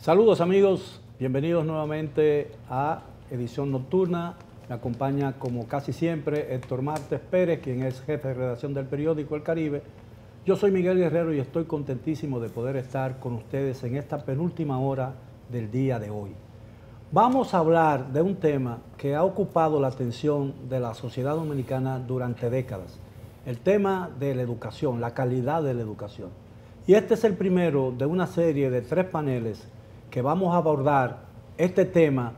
Saludos amigos, bienvenidos nuevamente a Edición Nocturna. Me acompaña como casi siempre Héctor Martes Pérez, quien es jefe de redacción del periódico El Caribe. Yo soy Miguel Guerrero y estoy contentísimo de poder estar con ustedes en esta penúltima hora del día de hoy. Vamos a hablar de un tema que ha ocupado la atención de la sociedad dominicana durante décadas. El tema de la educación, la calidad de la educación. Y este es el primero de una serie de 3 paneles que vamos a abordar este tema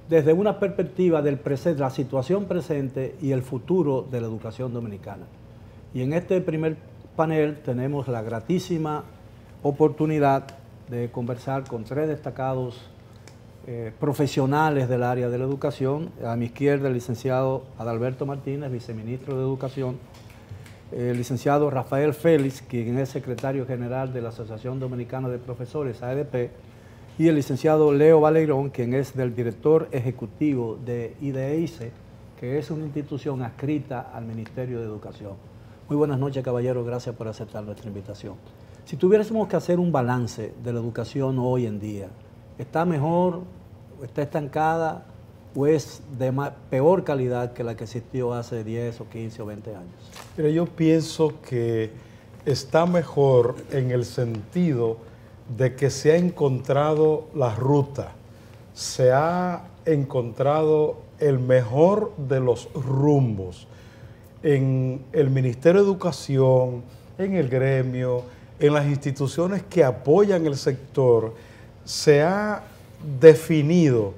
desde una perspectiva del presente, la situación presente y el futuro de la educación dominicana. Y en este primer panel tenemos la gratísima oportunidad de conversar con 3 destacados profesionales del área de la educación. A mi izquierda el licenciado Adalberto Martínez, viceministro de Educación, el licenciado Rafael Félix, quien es secretario general de la Asociación Dominicana de Profesores, AEDP, y el licenciado Leo Valerón, quien es del director ejecutivo de IDEICE, que es una institución adscrita al Ministerio de Educación. Muy buenas noches, caballeros, gracias por aceptar nuestra invitación. Si tuviésemos que hacer un balance de la educación hoy en día, ¿está mejor, está estancada o es de peor calidad que la que existió hace 10 o 15 o 20 años? Pero yo pienso que está mejor en el sentido de que se ha encontrado la ruta, se ha encontrado el mejor de los rumbos en el Ministerio de Educación, en el gremio, en las instituciones que apoyan el sector. Se ha definido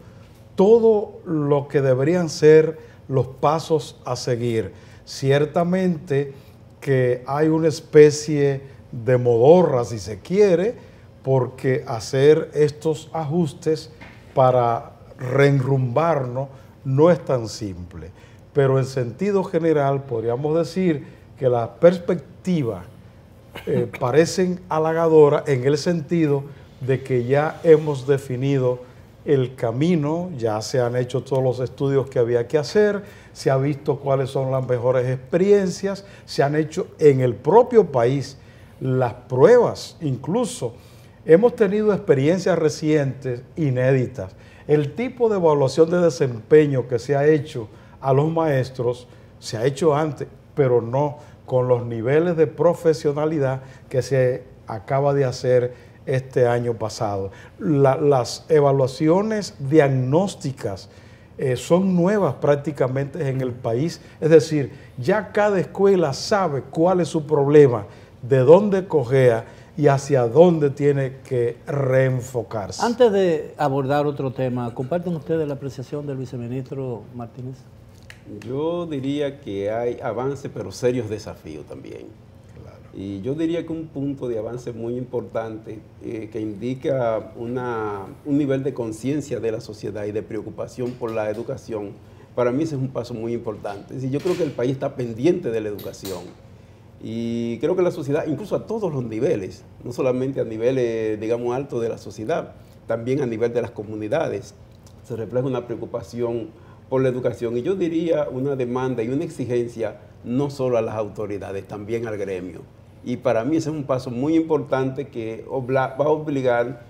todo lo que deberían ser los pasos a seguir. Ciertamente que hay una especie de modorra, si se quiere, porque hacer estos ajustes para reenrumbarnos no es tan simple. Pero en sentido general podríamos decir que las perspectivas parecen halagadoras en el sentido de que ya hemos definido el camino, ya se han hecho todos los estudios que había que hacer, se ha visto cuáles son las mejores experiencias, se han hecho en el propio país las pruebas, incluso hemos tenido experiencias recientes inéditas. El tipo de evaluación de desempeño que se ha hecho a los maestros se ha hecho antes, pero no con los niveles de profesionalidad que se acaba de hacer este año pasado. Las evaluaciones diagnósticas son nuevas prácticamente en el país, es decir, ya cada escuela sabe cuál es su problema, de dónde cojea y hacia dónde tiene que reenfocarse. Antes de abordar otro tema, ¿comparten ustedes la apreciación del viceministro Martínez? Yo diría que hay avances, pero serios desafíos también. Claro. Y yo diría que un punto de avance muy importante que indica un nivel de conciencia de la sociedad y de preocupación por la educación, para mí ese es un paso muy importante. Yo creo que el país está pendiente de la educación. Y creo que la sociedad, incluso a todos los niveles, no solamente a niveles, digamos, altos de la sociedad, también a nivel de las comunidades, se refleja una preocupación por la educación. Y yo diría una demanda y una exigencia no solo a las autoridades, también al gremio. Y para mí ese es un paso muy importante que va a obligar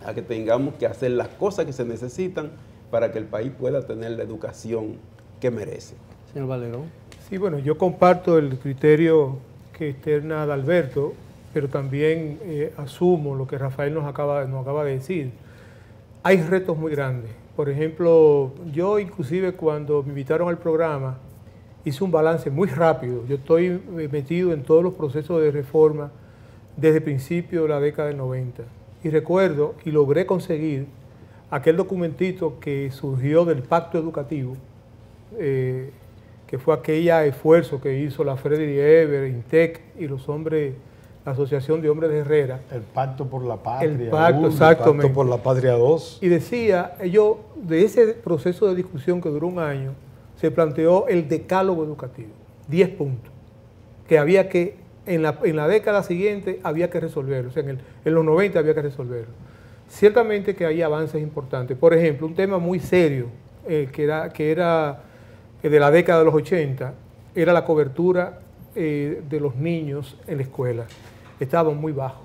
a que tengamos que hacer las cosas que se necesitan para que el país pueda tener la educación que merece. Señor Valerón. Sí, bueno, yo comparto el criterio que externa Adalberto, pero también asumo lo que Rafael nos acaba de decir. Hay retos muy grandes. Por ejemplo, yo inclusive cuando me invitaron al programa, hice un balance muy rápido. Yo estoy metido en todos los procesos de reforma desde el principio de la década del 90. Y recuerdo y logré conseguir aquel documentito que surgió del Pacto Educativo, que fue aquel esfuerzo que hizo la Freddy Ever, INTEC y los hombres, la Asociación de Hombres de Herrera. El Pacto por la Patria. El Pacto, exactamente. El Pacto por la Patria 2. Y decía, de ese proceso de discusión que duró un año, se planteó el decálogo educativo, 10 puntos, que había que, en la década siguiente había que resolverlo, o sea, en los 90 había que resolverlo. Ciertamente que hay avances importantes. Por ejemplo, un tema muy serio, que era de la década de los 80, era la cobertura de los niños en la escuela. Estaban muy bajos.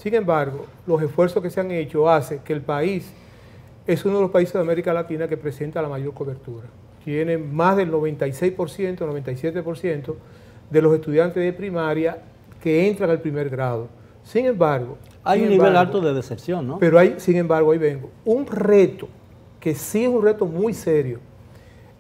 Sin embargo, los esfuerzos que se han hecho hacen que el país es uno de los países de América Latina que presenta la mayor cobertura. Tiene más del 96%, 97% de los estudiantes de primaria que entran al primer grado. Sin embargo... Hay un nivel alto de deserción, ¿no? Pero sin embargo, ahí vengo. Un reto, que sí es un reto muy serio,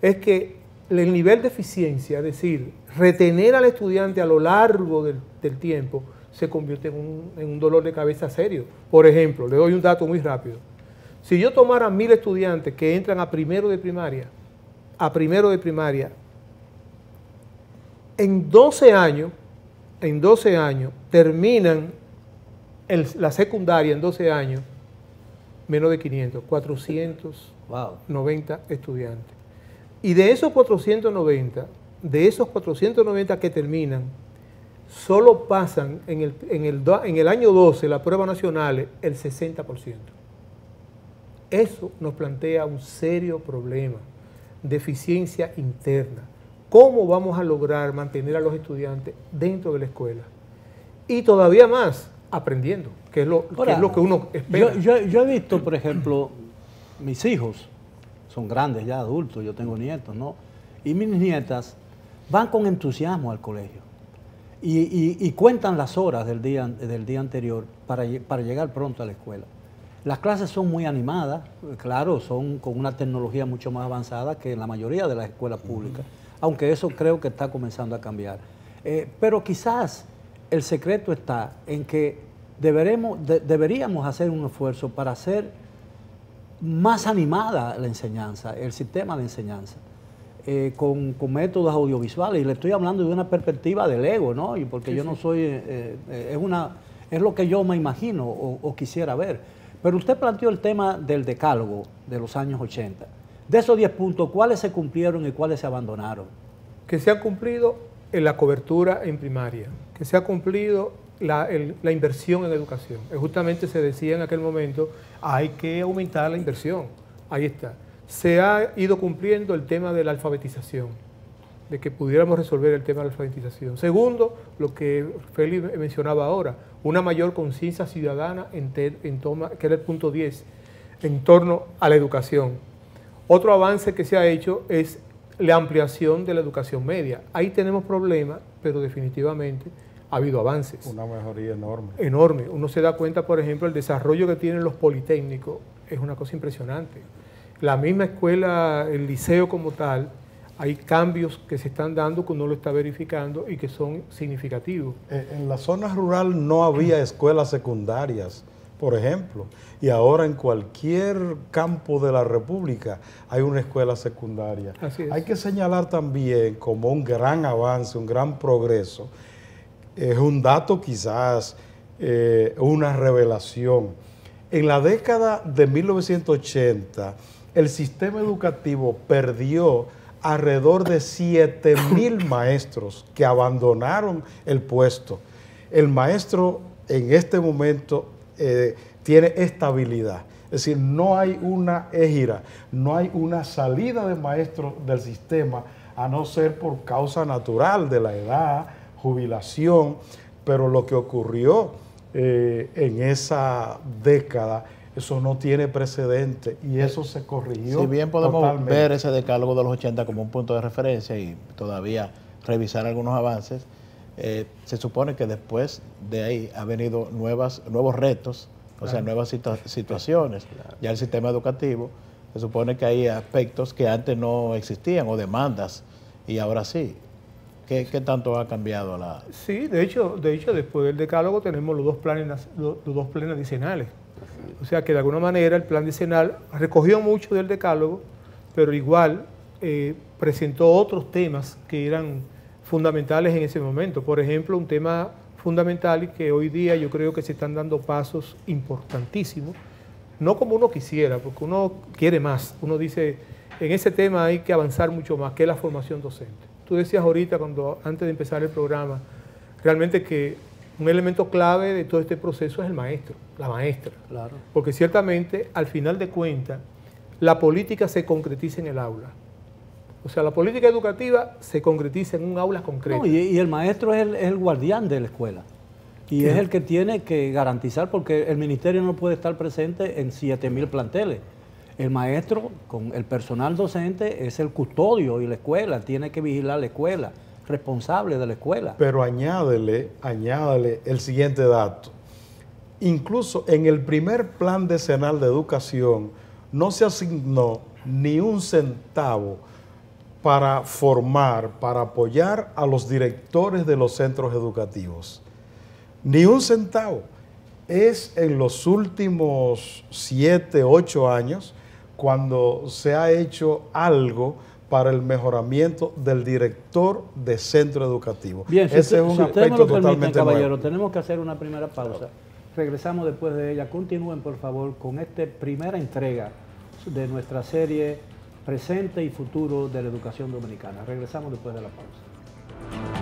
es que el nivel de eficiencia, es decir, retener al estudiante a lo largo del tiempo, se convierte en un dolor de cabeza serio. Por ejemplo, le doy un dato muy rápido. Si yo tomara 1000 estudiantes que entran a primero de primaria, en 12 años terminan la secundaria en 12 años, menos de 500, 490 estudiantes. Y de esos 490 que terminan, solo pasan en el año 12 la prueba nacional el 60%. Eso nos plantea un serio problema de eficiencia interna. ¿Cómo vamos a lograr mantener a los estudiantes dentro de la escuela? Y todavía más, aprendiendo, que es lo que uno espera. Yo he visto, por ejemplo, mis hijos son grandes ya, adultos, yo tengo nietos, ¿no? Y mis nietas van con entusiasmo al colegio y cuentan las horas del día anterior para llegar pronto a la escuela. Las clases son muy animadas, claro, son con una tecnología mucho más avanzada que en la mayoría de las escuelas públicas, aunque eso creo que está comenzando a cambiar. Pero quizás el secreto está en que deberíamos hacer un esfuerzo para hacer más animada la enseñanza, el sistema de enseñanza, con métodos audiovisuales. Y le estoy hablando de una perspectiva del ego, ¿no? Y porque yo no soy, es lo que yo me imagino o quisiera ver. Pero usted planteó el tema del decálogo de los años 80. De esos 10 puntos, ¿cuáles se cumplieron y cuáles se abandonaron? Que se ha cumplido en la cobertura en primaria, que se ha cumplido la inversión en educación. Justamente se decía en aquel momento, hay que aumentar la inversión. Ahí está. Se ha ido cumpliendo el tema de la alfabetización, de que pudiéramos resolver el tema de la alfabetización. Segundo, lo que Félix mencionaba ahora, una mayor conciencia ciudadana que era el punto 10, en torno a la educación. Otro avance que se ha hecho es la ampliación de la educación media. Ahí tenemos problemas, pero definitivamente ha habido avances. Una mejoría enorme. Enorme. Uno se da cuenta, por ejemplo, el desarrollo que tienen los politécnicos es una cosa impresionante. La misma escuela, el liceo como tal, hay cambios que se están dando que uno lo está verificando y que son significativos. En la zona rural no había escuelas secundarias, por ejemplo, y ahora en cualquier campo de la República hay una escuela secundaria. Así es. Hay que señalar también como un gran avance, un gran progreso. Es un dato quizás, una revelación. En la década de 1980, el sistema educativo perdió alrededor de 7,000 maestros que abandonaron el puesto. El maestro en este momento tiene estabilidad, es decir, no hay una égira, no hay una salida de maestros del sistema, a no ser por causa natural de la edad, jubilación, pero lo que ocurrió en esa década, eso no tiene precedente y eso se corrigió. Si bien podemos totalmente ver ese decálogo de los 80 como un punto de referencia y todavía revisar algunos avances, se supone que después de ahí ha venido nuevos retos, o sea, nuevas situaciones. Ya el sistema educativo, se supone que hay aspectos que antes no existían o demandas y ahora sí. ¿Qué tanto ha cambiado la...? Sí, de hecho, después del decálogo tenemos los dos planes decenales. O sea que de alguna manera el plan decenal recogió mucho del decálogo, pero igual presentó otros temas que eran fundamentales en ese momento. Por ejemplo, un tema fundamental y que hoy día yo creo que se están dando pasos importantísimos, no como uno quisiera, porque uno quiere más. Uno dice, en ese tema hay que avanzar mucho más, que es la formación docente. Tú decías ahorita, antes de empezar el programa, realmente que un elemento clave de todo este proceso es el maestro, la maestra. Claro. Porque ciertamente, al final de cuentas, la política se concretiza en el aula. O sea, la política educativa se concretiza en un aula concreta. No, y el maestro es el guardián de la escuela. Y es el que tiene que garantizar, porque el ministerio no puede estar presente en 7.000 planteles. El maestro, con el personal docente, es el custodio y la escuela, tiene que vigilar la escuela, responsable de la escuela. Pero añádele el siguiente dato. Incluso en el primer plan decenal de educación no se asignó ni un centavo para formar, para apoyar a los directores de los centros educativos. Ni un centavo. Es en los últimos 7, 8 años cuando se ha hecho algo para el mejoramiento del director de centro educativo. Bien, ese es un ustedes me aspecto lo permiten, totalmente caballero, nuevo. tenemos que hacer una primera pausa. Regresamos después de ella. Continúen, por favor, con esta primera entrega de nuestra serie Presente y Futuro de la Educación Dominicana. Regresamos después de la pausa.